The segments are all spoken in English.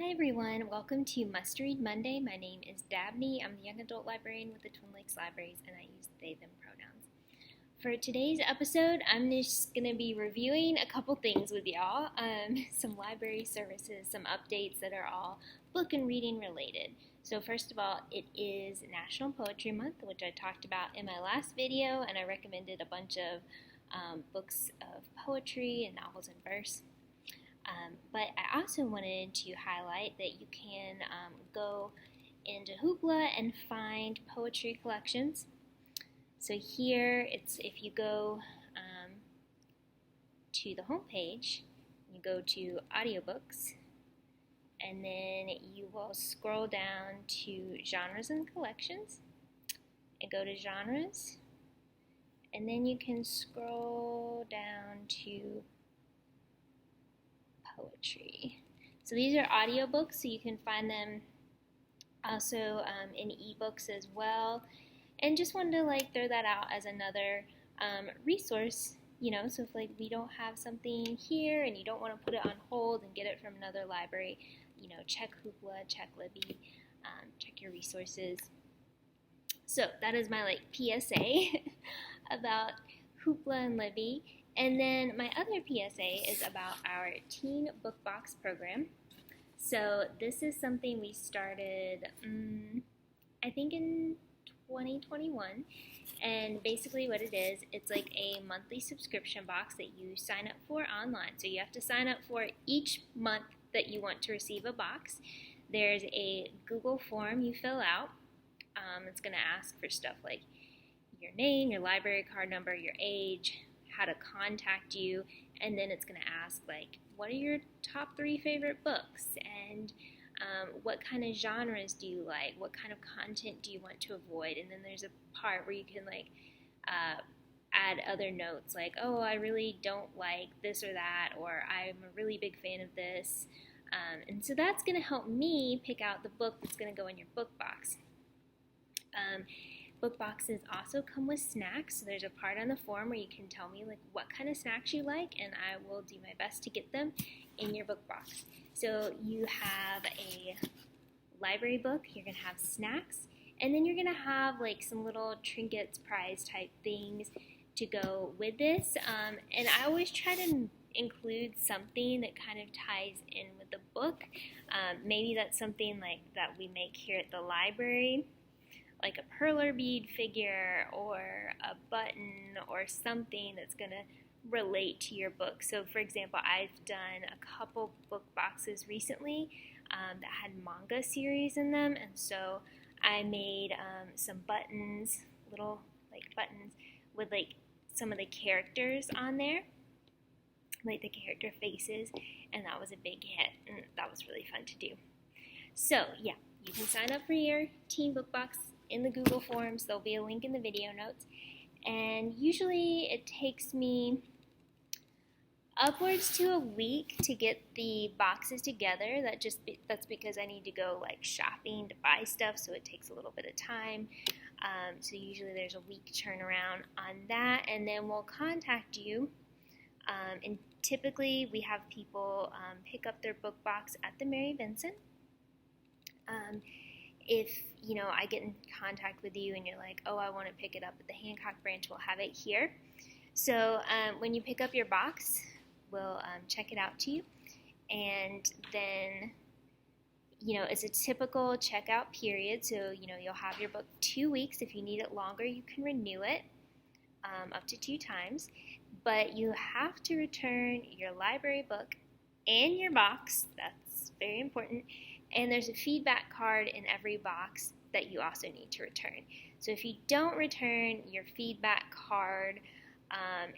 Hi everyone, welcome to Must Read Monday. My name is Dabney. I'm the young adult librarian with the Twin Lakes Libraries and I use they, them pronouns. For today's episode, I'm just going to be reviewing a couple things with y'all. Some library services, some updates that are all book and reading related. So first of all, it is National Poetry Month, which I talked about in my last video, and I recommended a bunch of books of poetry and novels in verse. But I also wanted to highlight that you can go into Hoopla and find poetry collections. So here, if you go to the home page, you go to audiobooks, and then you will scroll down to genres and collections, and go to genres, and then you can scroll down to poetry. So these are audiobooks, so you can find them also in ebooks as well. And just wanted to throw that out as another resource, so if we don't have something here and you don't want to put it on hold and get it from another library, check Hoopla, check Libby, check your resources. So that is my PSA about Hoopla and Libby. And then my other PSA is about our Teen Book Box program. So this is something we started, I think in 2021. And basically what it is, it's like a monthly subscription box that you sign up for online. So you have to sign up for each month that you want to receive a box. There's a Google form you fill out. It's going to ask for stuff like your name, your library card number, your age, how to contact you, and then it's going to ask what are your top 3 favorite books, and what kind of genres do you like, what kind of content do you want to avoid, and then there's a part where you can add other notes oh, I really don't like this or that, or I'm a really big fan of this, and so that's going to help me pick out the book that's going to go in your book box. Book boxes also come with snacks, so there's a part on the form where you can tell me what kind of snacks you like, and I will do my best to get them in your book box. So you have a library book, you're going to have snacks, and then you're going to have some little trinkets, prize type things to go with this, and I always try to include something that kind of ties in with the book. Maybe that's something that we make here at the library, like a perler bead figure or a button or something that's going to relate to your book. So for example, I've done a couple book boxes recently that had manga series in them, and so I made some buttons, little buttons with some of the characters on there, the character faces, and that was a big hit, and that was really fun to do. So yeah, you can sign up for your teen book box in the Google Forms. There'll be a link in the video notes, and usually it takes me upwards to a week to get the boxes together. That's because I need to go shopping to buy stuff, so it takes a little bit of time. So usually there's a week turnaround on that, and then we'll contact you. And typically we have people pick up their book box at the Mary Vincent. If I get in contact with you and you're oh, I want to pick it up at the Hancock branch, we'll have it here. So when you pick up your box, we'll check it out to you, and then it's a typical checkout period. So you'll have your book 2 weeks. If you need it longer, you can renew it up to 2 times, but you have to return your library book and your box. That's very important. And there's a feedback card in every box that you also need to return. So if you don't return your feedback card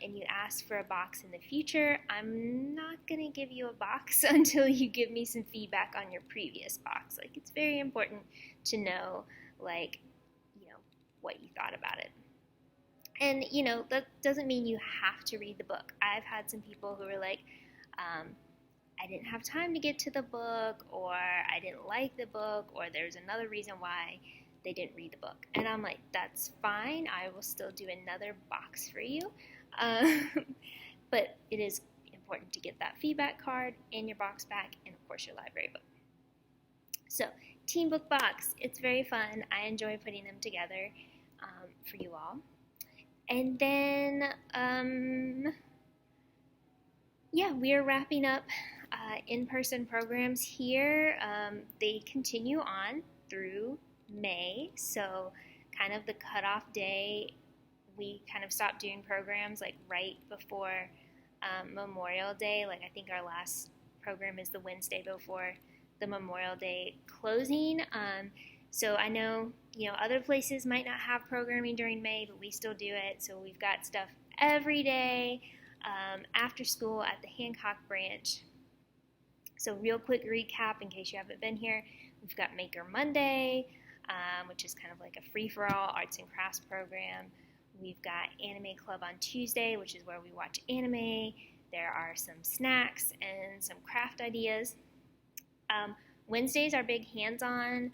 and you ask for a box in the future, I'm not going to give you a box until you give me some feedback on your previous box. It's very important to know, what you thought about it. And, that doesn't mean you have to read the book. I've had some people who were I didn't have time to get to the book, or I didn't like the book, or there's another reason why they didn't read the book. And I'm that's fine. I will still do another box for you. But it is important to get that feedback card and your box back, and of course your library book. So, Teen Book Box, it's very fun. I enjoy putting them together for you all. And then, yeah, we are wrapping up in-person programs here. They continue on through May, so kind of the cutoff day, we kind of stopped doing programs like right before Memorial Day. Like I think our last program is the Wednesday before the Memorial Day closing. So I know, other places might not have programming during May, but we still do it. So we've got stuff every day after school at the Hancock branch. So real quick recap in case you haven't been here. We've got Maker Monday, which is kind of like a free-for-all arts and crafts program. We've got Anime Club on Tuesday, which is where we watch anime. There are some snacks and some craft ideas. Wednesdays are big hands-on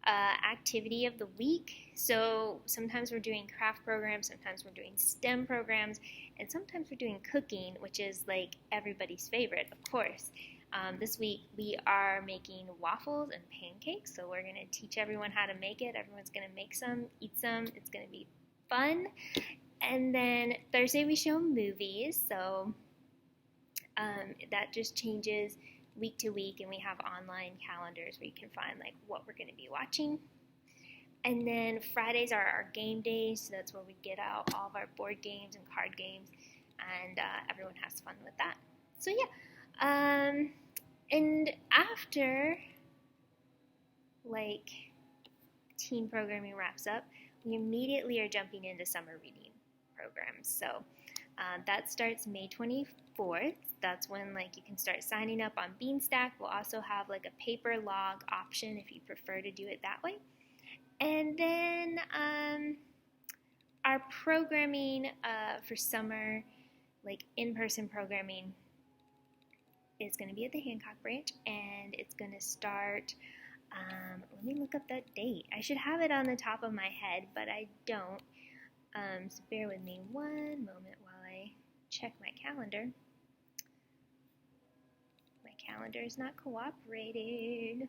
activity of the week. So sometimes we're doing craft programs, sometimes we're doing STEM programs, and sometimes we're doing cooking, which is like everybody's favorite, of course. This week we are making waffles and pancakes, so we're going to teach everyone how to make it. Everyone's going to make some, eat some. It's going to be fun. And then Thursday we show movies, so that just changes week to week, and we have online calendars where you can find like what we're going to be watching. And then Fridays are our game days, so that's where we get out all of our board games and card games, and everyone has fun with that. So yeah, and after like teen programming wraps up, we immediately are jumping into summer reading programs. So that starts May 24th. That's when you can start signing up on Beanstack. We'll also have a paper log option if you prefer to do it that way. And then our programming for summer, in-person programming, is going to be at the Hancock branch, and it's going to start. Let me look up that date. I should have it on the top of my head, but I don't. So bear with me one moment while I check my calendar. My calendar is not cooperating.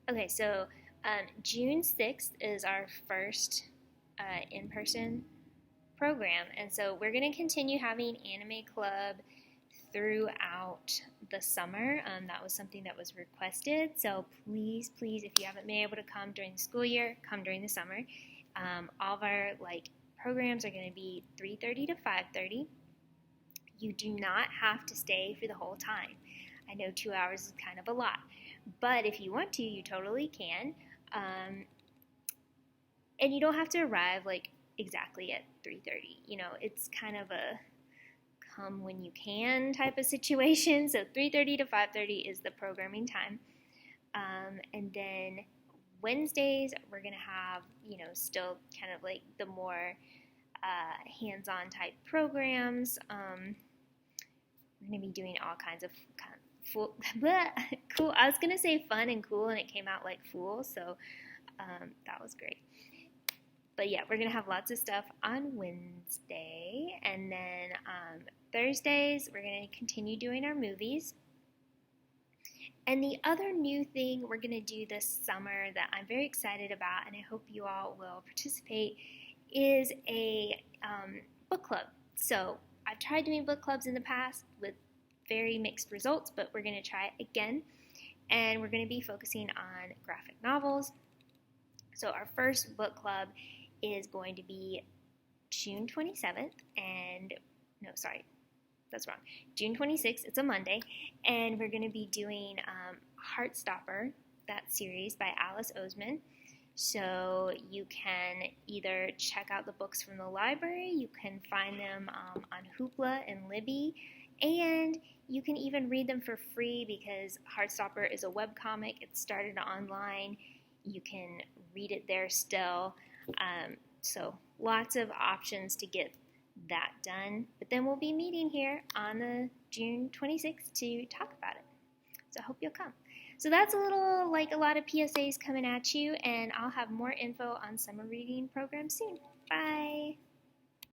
Okay, so June 6th is our first in-person program, and so we're going to continue having Anime Club throughout the summer. That was something that was requested, so please, if you haven't been able to come during the school year, come during the summer. All of our programs are going to be 3:30 to 5:30. You do not have to stay for the whole time. I know 2 hours is kind of a lot, but if you want to, you totally can. And you don't have to arrive exactly at 3:30. It's kind of a come when you can type of situation. So 3:30 to 5:30 is the programming time. And then Wednesdays, we're going to have, still kind of the more hands-on type programs. We're going to be doing all kinds of cool. I was going to say fun and cool, and it came out like fool, so that was great. But yeah, we're going to have lots of stuff on Wednesday, and then Thursdays, we're going to continue doing our movies. And the other new thing we're going to do this summer that I'm very excited about, and I hope you all will participate, is a book club. So I've tried doing book clubs in the past with very mixed results, but we're going to try it again. And we're going to be focusing on graphic novels. So our first book club is going to be June 27th, June 26th, it's a Monday, and we're going to be doing Heartstopper, that series by Alice Oseman. So you can either check out the books from the library, you can find them on Hoopla and Libby, and you can even read them for free because Heartstopper is a webcomic. It started online. You can read it there still. So lots of options to get that done. But then we'll be meeting here on the June 26th to talk about it. So I hope you'll come. So that's a little a lot of PSAs coming at you, and I'll have more info on summer reading programs soon. Bye!